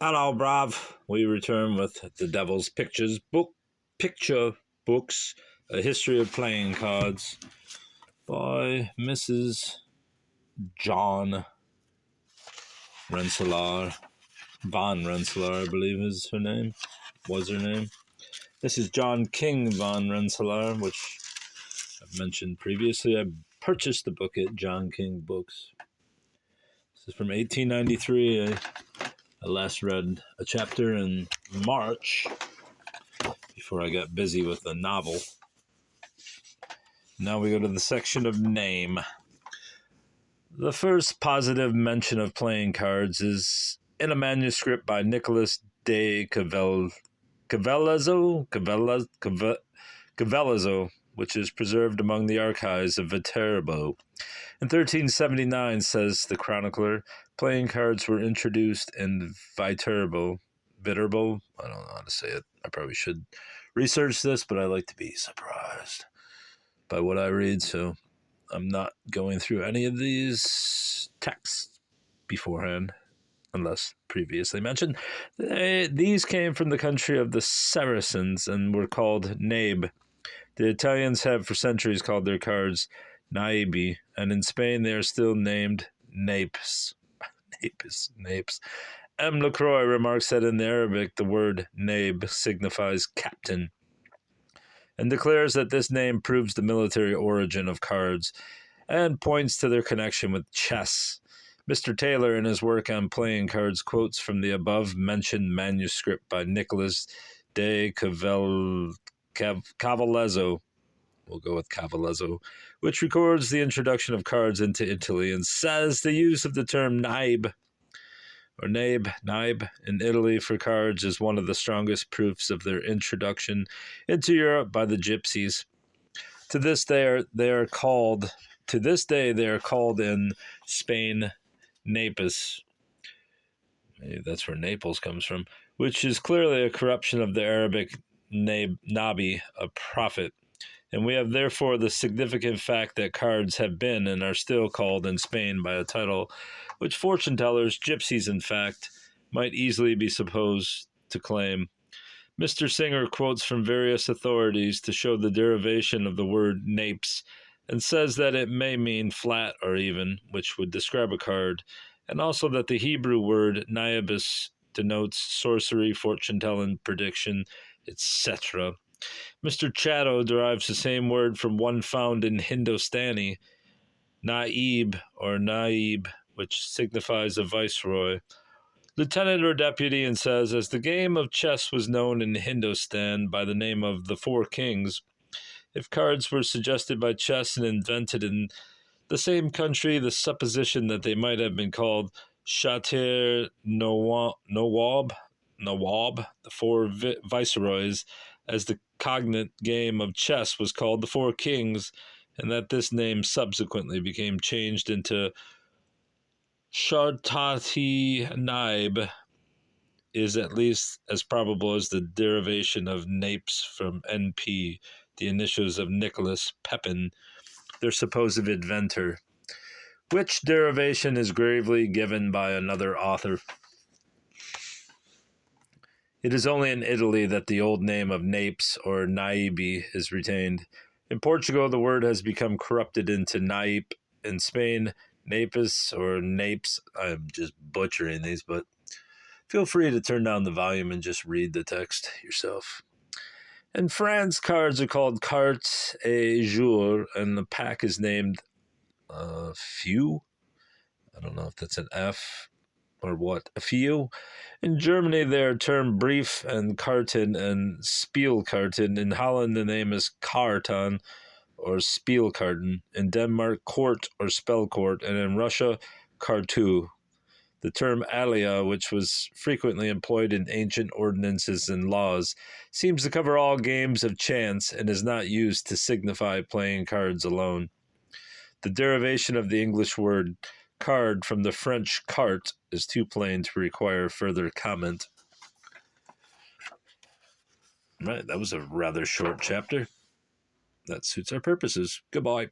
Hello, Brav. We return with The Devil's Picture Books, A History of Playing Cards by Mrs. John Rensselaer. Von Rensselaer, I believe was her name. This is John King von Rensselaer, which I've mentioned previously. I purchased the book at John King Books. This is from 1893. I last read a chapter in March before I got busy with the novel. Now we go to the section of name. The first positive mention of playing cards is in a manuscript by Nicholas de Cavalezzo, which is preserved among the archives of Viterbo. In 1379, says the chronicler, playing cards were introduced in Viterbo. I don't know how to say it. I probably should research this, but I like to be surprised by what I read, so I'm not going through any of these texts beforehand, unless previously mentioned. These came from the country of the Saracens and were called nabe. The Italians have for centuries called their cards naibi, and in Spain they are still named napes. Napes. M. LaCroix remarks that in the Arabic the word nabe signifies captain, and declares that this name proves the military origin of cards and points to their connection with chess. Mr. Taylor, in his work on playing cards, quotes from the above-mentioned manuscript by Nicholas de Cavalezzo, we'll go with Cavalezzo, which records the introduction of cards into Italy and says the use of the term naib in Italy for cards is one of the strongest proofs of their introduction into Europe by the gypsies. To this day they are called in Spain napes. Maybe that's where Naples comes from, which is clearly a corruption of the Arabic nabi, a prophet. And we have therefore the significant fact that cards have been and are still called in Spain by a title which fortune tellers, gypsies in fact, might easily be supposed to claim. Mr. Singer quotes from various authorities to show the derivation of the word napes, and says that it may mean flat or even, which would describe a card, and also that the Hebrew word naibus denotes sorcery, fortune-telling, prediction, etc. Mr. Chatto derives the same word from one found in Hindustani, naib or naib, which signifies a viceroy, lieutenant or deputy, and says, as the game of chess was known in Hindustan by the name of the Four Kings, if cards were suggested by chess and invented in the same country, the supposition that they might have been called Shatir Nawab, the four viceroys, as the cognate game of chess was called the Four Kings, and that this name subsequently became changed into Shartati Naib, is at least as probable as the derivation of napes from NP, the initials of Nicholas Pepin, their supposed inventor, which derivation is gravely given by another author. It is only in Italy that the old name of napes or naibi is retained. In Portugal, the word has become corrupted into naip. In Spain, napes or napes. I'm just butchering these, but feel free to turn down the volume and just read the text yourself. In France, cards are called cartes et jours, and the pack is named few. I don't know if that's an F or what. A few. In Germany, they are termed brief and karten and spielkarten. In Holland, the name is karton or spielkarten. In Denmark, court or spellcourt. And in Russia, kartu. The term alia, which was frequently employed in ancient ordinances and laws, seems to cover all games of chance and is not used to signify playing cards alone. The derivation of the English word card from the French carte is too plain to require further comment. Right, that was a rather short chapter. That suits our purposes. Goodbye.